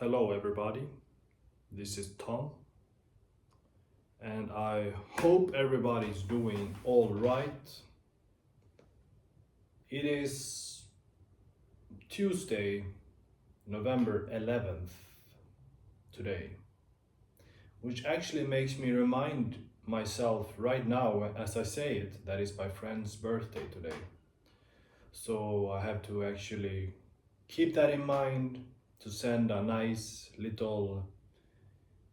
Hello, everybody. This is Tom, and I hope everybody's doing all right. It is Tuesday, November 11th today, which actually makes me remind myself right now as I say it that it's my friend's birthday today. So I have to actually keep that in mind to send a nice little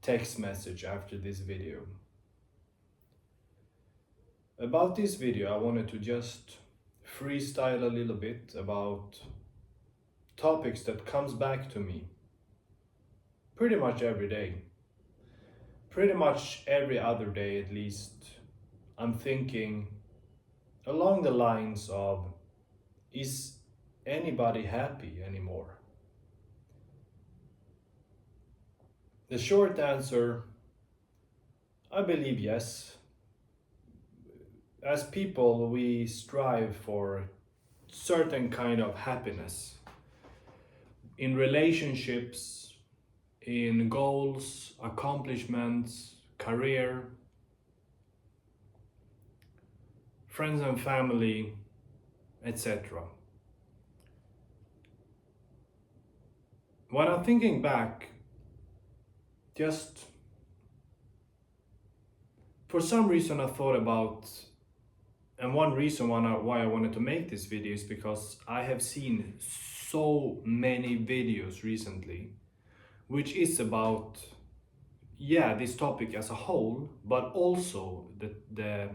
text message after this video. About this video, I wanted to just freestyle a little bit about topics that comes back to me pretty much every day. Pretty much every other day at least. I'm thinking along the lines of, is anybody happy anymore? The short answer, I believe yes. As people, we strive for certain kind of happiness in relationships, in goals, accomplishments, career, friends and family, etc. When I'm thinking back, just for some reason I thought about, and one reason why I wanted to make this video is because I have seen so many videos recently which is about this topic as a whole, but also the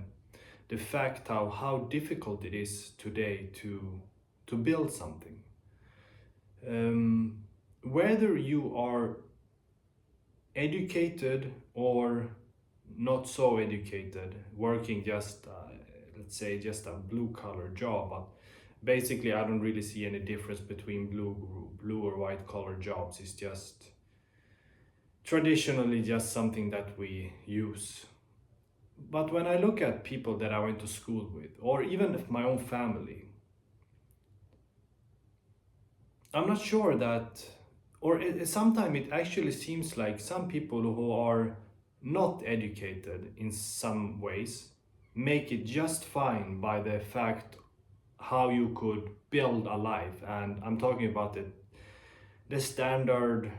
fact how difficult it is today to build something. Whether you are educated or not so educated, working just let's say just a blue collar job, but basically I don't really see any difference between blue or white collar jobs. It's just traditionally just something that we use. But when I look at people that I went to school with, or even my own family, I'm not sure that, or sometimes it actually seems like some people who are not educated in some ways make it just fine by the fact how you could build a life. And I'm talking about the standard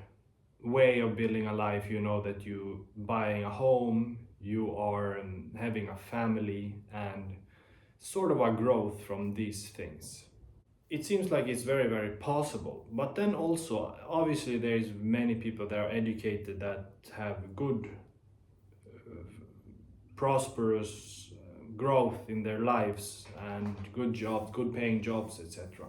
way of building a life, that you buying a home, you are having a family, and sort of a growth from these things. It seems like it's very, very possible. But then also, obviously, there's many people that are educated that have good, prosperous growth in their lives and good jobs, good paying jobs, etc.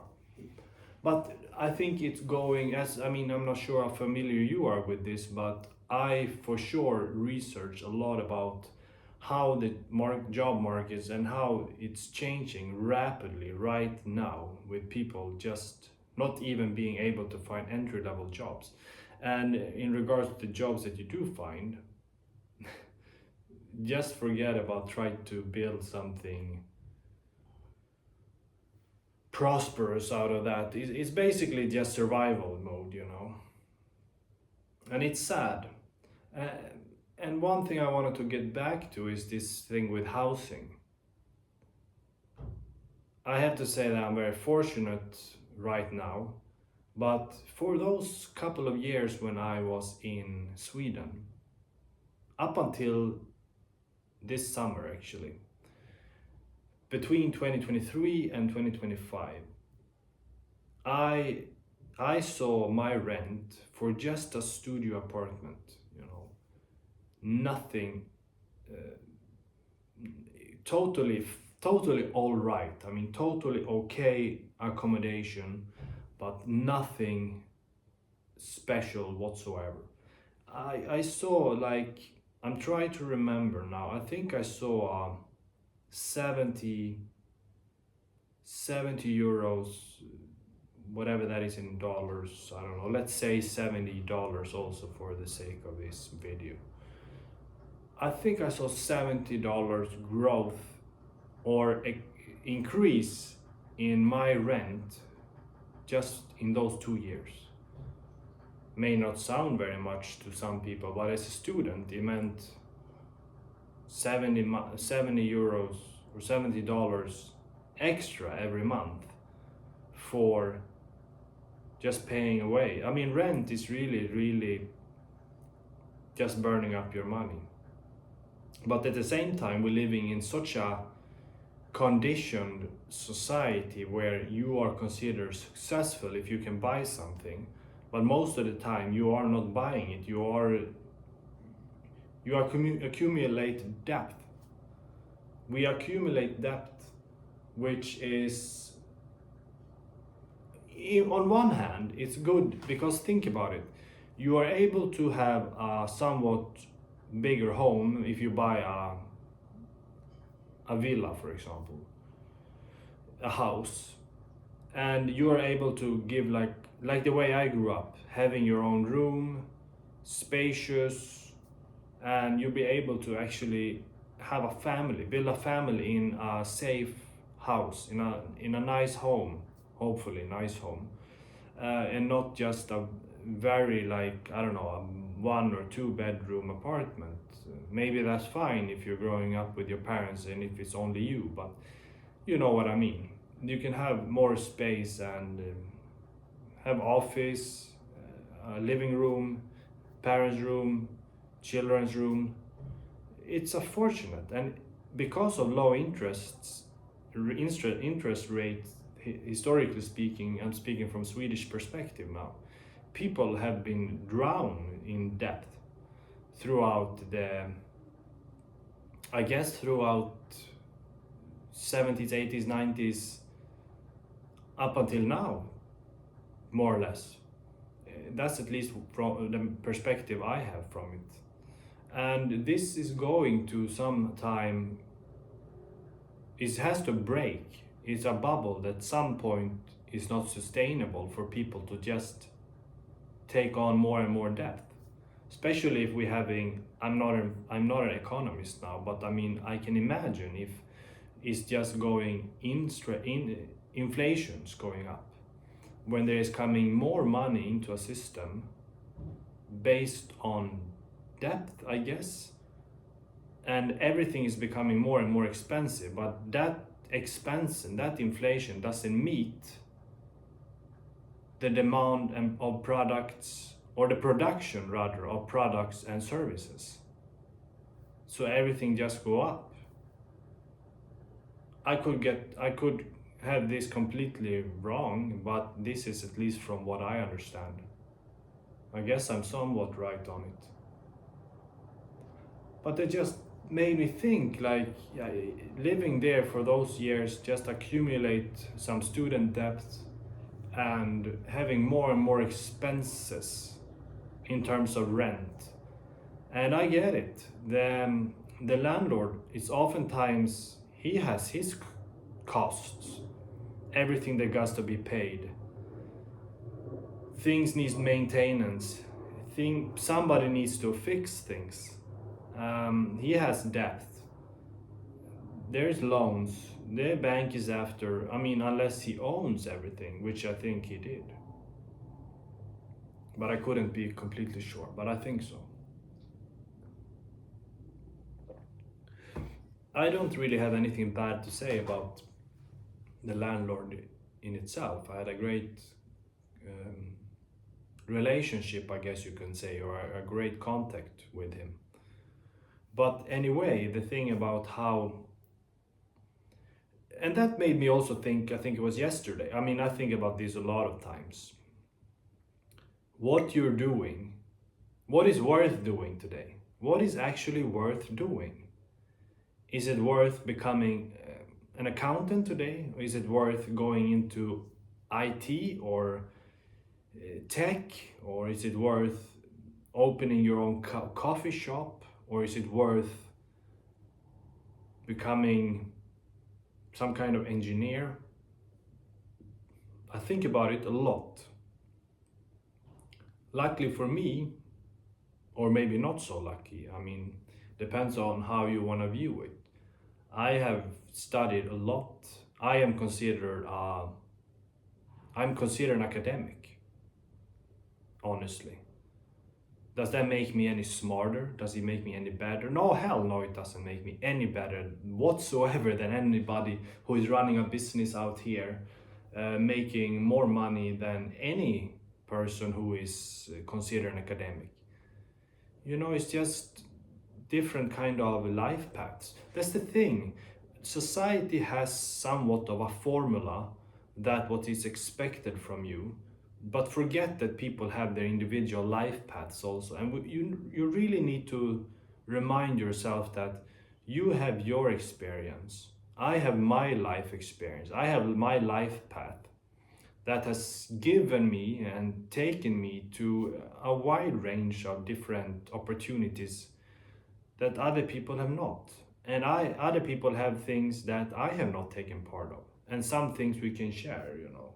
But I think it's going I'm not sure how familiar you are with this, but I for sure research a lot about how the job markets and how it's changing rapidly right now, with people just not even being able to find entry level jobs. And in regards to the jobs that you do find, just forget about trying to build something prosperous out of that. It's basically just survival mode. And it's sad. Uh, and one thing I wanted to get back to is this thing with housing. I have to say that I'm very fortunate right now, but for those couple of years when I was in Sweden, up until this summer actually, between 2023 and 2025, I saw my rent for just a studio apartment, nothing, totally all right. I mean, totally okay accommodation, but nothing special whatsoever. I saw, like, I'm trying to remember now. I think I saw 70 euros, whatever that is in dollars. I don't know. Let's say $70 also for the sake of this video. I think I saw $70 growth or increase in my rent just in those 2 years. may not sound very much to some people, but as a student, it meant 70 euros or $70 extra every month for just paying away. I mean, rent is really, really just burning up your money. But at the same time, we're living in such a conditioned society where you are considered successful if you can buy something, but most of the time you are not buying it. Accumulate debt. We accumulate debt, which is, on one hand, it's good because think about it. You are able to have a somewhat bigger home if you buy a villa, for example, a house, and you are able to give like the way I grew up, having your own room, spacious, and you'll be able to actually have a family, build a family in a safe house, in a nice home, hopefully nice home, and not just a very, like, I don't know, a 1 or 2 bedroom apartment. Maybe that's fine if you're growing up with your parents and if it's only you, but you know what I mean. You can have more space and have office, living room, parents' room, children's room. It's unfortunate, and because of low interest rates, historically speaking, I'm speaking from Swedish perspective now, people have been drowned in debt throughout throughout 70s, 80s, 90s, up until now, more or less. That's at least from the perspective I have from it. And this is going to some time, it has to break. It's a bubble that at some point is not sustainable for people to just take on more and more debt. Especially if we're having, I'm not an economist now, but I mean, I can imagine if it's just going inflation's going up, when there is coming more money into a system based on debt, I guess, and everything is becoming more and more expensive, but that expense and that inflation doesn't meet the demand of products, or the production rather of products and services. So everything just go up. I could have this completely wrong, but this is at least from what I understand. I guess I'm somewhat right on it. But it just made me think, like, yeah, living there for those years, just accumulate some student debt and having more and more expenses in terms of rent. And I get it. The landlord is oftentimes, he has his costs, everything that has to be paid. Things need maintenance. Somebody needs to fix things. He has debt. There's loans. The bank is after, I mean, unless he owns everything, which I think he did. But I couldn't be completely sure, but I think so. I don't really have anything bad to say about the landlord in itself. I had a great relationship, I guess you can say, or a great contact with him. But anyway, the thing about how, and that made me also think, I think it was yesterday, I mean, I think about this a lot of times. What you're doing, what is worth doing today? What is actually worth doing? Is it worth becoming an accountant today? Or is it worth going into IT or tech? Or is it worth opening your own coffee shop? Or is it worth becoming some kind of engineer? I think about it a lot. Luckily for me, or maybe not so lucky, I mean, depends on how you want to view it. I have studied a lot. I'm considered an academic. honestly. Does that make me any smarter? Does it make me any better? No, hell no, it doesn't make me any better whatsoever than anybody who is running a business out here, making more money than any person who is considered an academic. You know, it's just different kind of life paths. That's the thing. Society has somewhat of a formula that what is expected from you, but forget that people have their individual life paths also. And you really need to remind yourself that you have your experience. I have my life experience. I have my life path that has given me and taken me to a wide range of different opportunities that other people have not. And other people have things that I have not taken part of. And some things we can share, you know.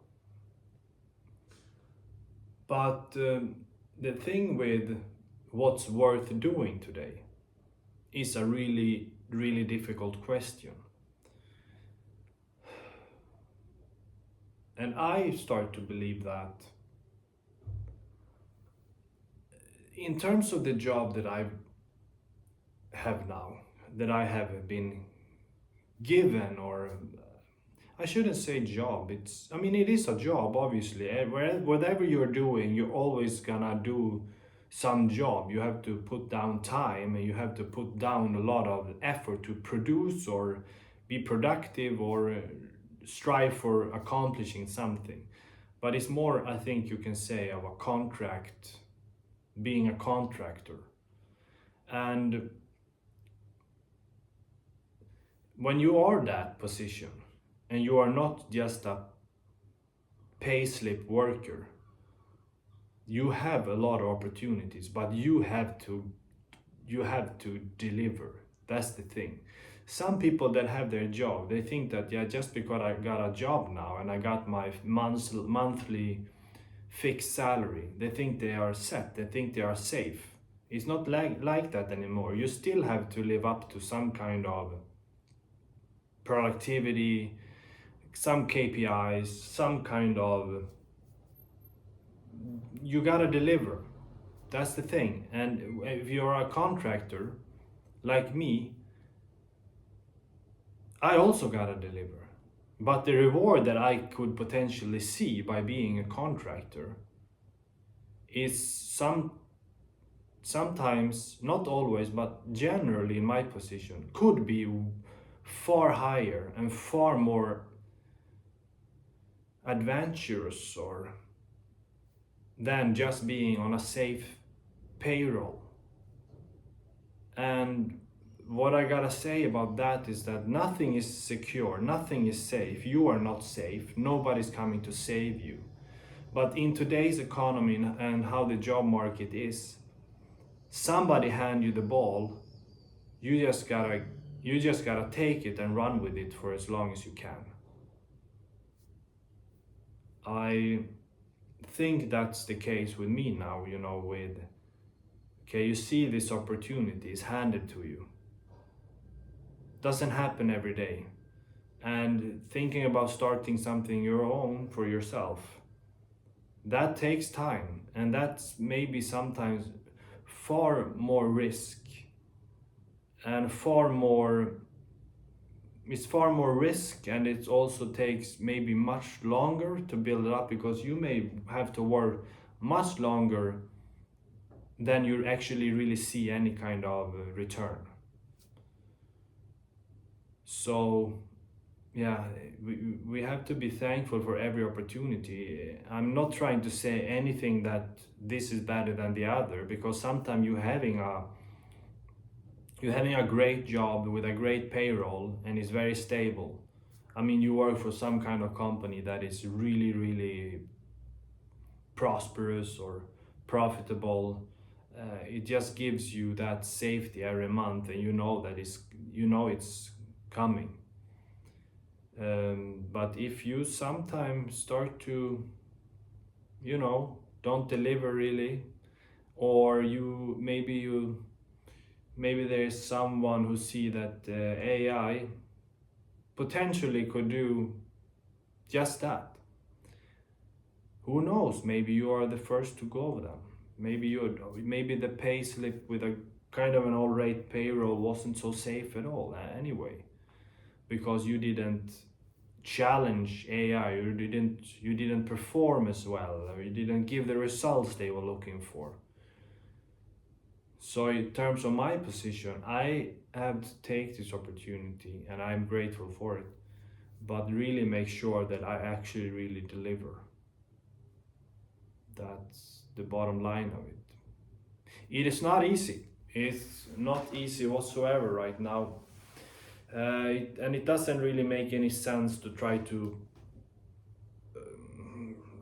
But the thing with what's worth doing today is a really, really difficult question. And I start to believe that in terms of the job that I have now, that I have been given, or I shouldn't say job, it's, I mean, it is a job, obviously. Whatever you're doing, you're always gonna do some job. You have to put down time and you have to put down a lot of effort to produce or be productive or strive for accomplishing something. But it's more, I think you can say, of a contract, being a contractor. And when you are that position and you are not just a payslip worker, you have a lot of opportunities, but you have to deliver. That's the thing. Some people that have their job, they think that, yeah, just because I got a job now and I got my monthly fixed salary, they think they are set, they think they are safe. It's not like that anymore. You still have to live up to some kind of productivity, some KPIs, some kind of, you gotta deliver. That's the thing. And if you're a contractor like me, I also gotta deliver. But the reward that I could potentially see by being a contractor is sometimes, not always, but generally in my position, could be far higher and far more adventurous or than just being on a safe payroll. And what I gotta say about that is that nothing is secure, nothing is safe. You are not safe, nobody's coming to save you. But in today's economy and how the job market is, somebody hand you the ball, you just gotta take it and run with it for as long as you can. I think that's the case with me now, you know, with, okay, you see this opportunity is handed to you. Doesn't happen every day. And thinking about starting something your own for yourself, that takes time, and that's maybe sometimes far more risk and it's far more risk, and it also takes maybe much longer to build it up, because you may have to work much longer than you actually really see any kind of return. So yeah, we have to be thankful for every opportunity. I'm not trying to say anything that this is better than the other, because sometimes you're having a great job with a great payroll and it's very stable. I mean, you work for some kind of company that is really, really prosperous or profitable. It just gives you that safety every month, and you know that it's coming. But if you sometimes start to, don't deliver really, or maybe there is someone who see that AI potentially could do just that. who knows, maybe you are the first to go over them. Maybe the pay slip with a kind of an all rate payroll wasn't so safe at all anyway, because you didn't challenge AI, you didn't perform as well, or you didn't give the results they were looking for. So in terms of my position, I have to take this opportunity and I'm grateful for it, but really make sure that I actually really deliver. That's the bottom line of it. It is not easy. It's not easy whatsoever right now. And it doesn't really make any sense to try to,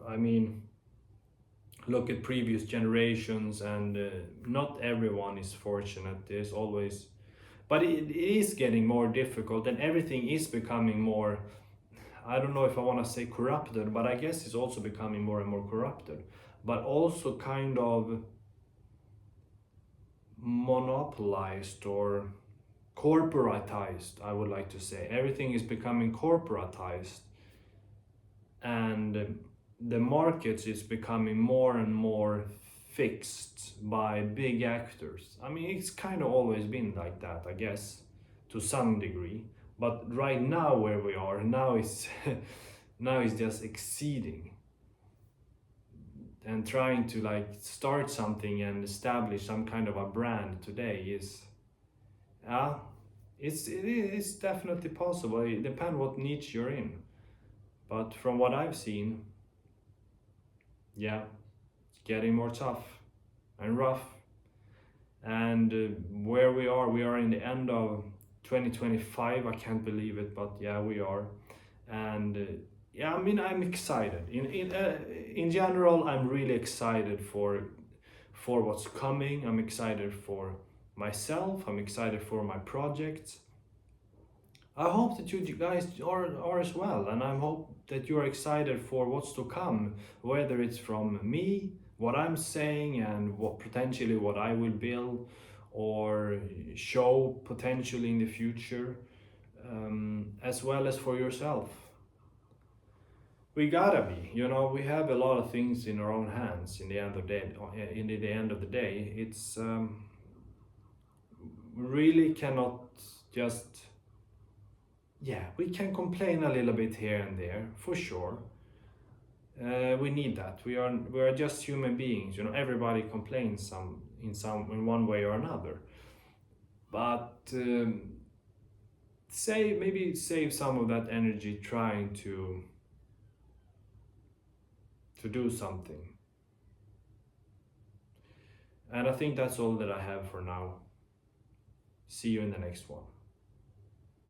I mean, look at previous generations, and not everyone is fortunate. There's always, but it is getting more difficult, and everything is becoming more, I don't know if I want to say corrupted, but I guess it's also becoming more and more corrupted, but also kind of monopolized or corporatized, I would like to say. Everything is becoming corporatized, and the markets is becoming more and more fixed by big actors. I mean, it's kind of always been like that, I guess, to some degree. But right now, where we are now is now is just exceeding, and trying to like start something and establish some kind of a brand today is, yeah, it is definitely possible. It depends what niche you're in, but from what I've seen, yeah, it's getting more tough and rough. And where we are in the end of 2025. I can't believe it, but yeah, we are. And yeah, I mean, I'm excited. In general, I'm really excited for what's coming. I'm excited for myself. I'm excited for my projects. I hope that you guys are as well, and I hope that you're excited for what's to come, whether it's from me, what I'm saying, and what potentially what I will build or show potentially in the future, as well as for yourself. We gotta be, we have a lot of things in our own hands. In the end of the day, it's we really cannot just, yeah, we can complain a little bit here and there, for sure. We need that. We are just human beings. Everybody complains in one way or another. But save some of that energy trying to do something. And I think that's all that I have for now. See you in the next one.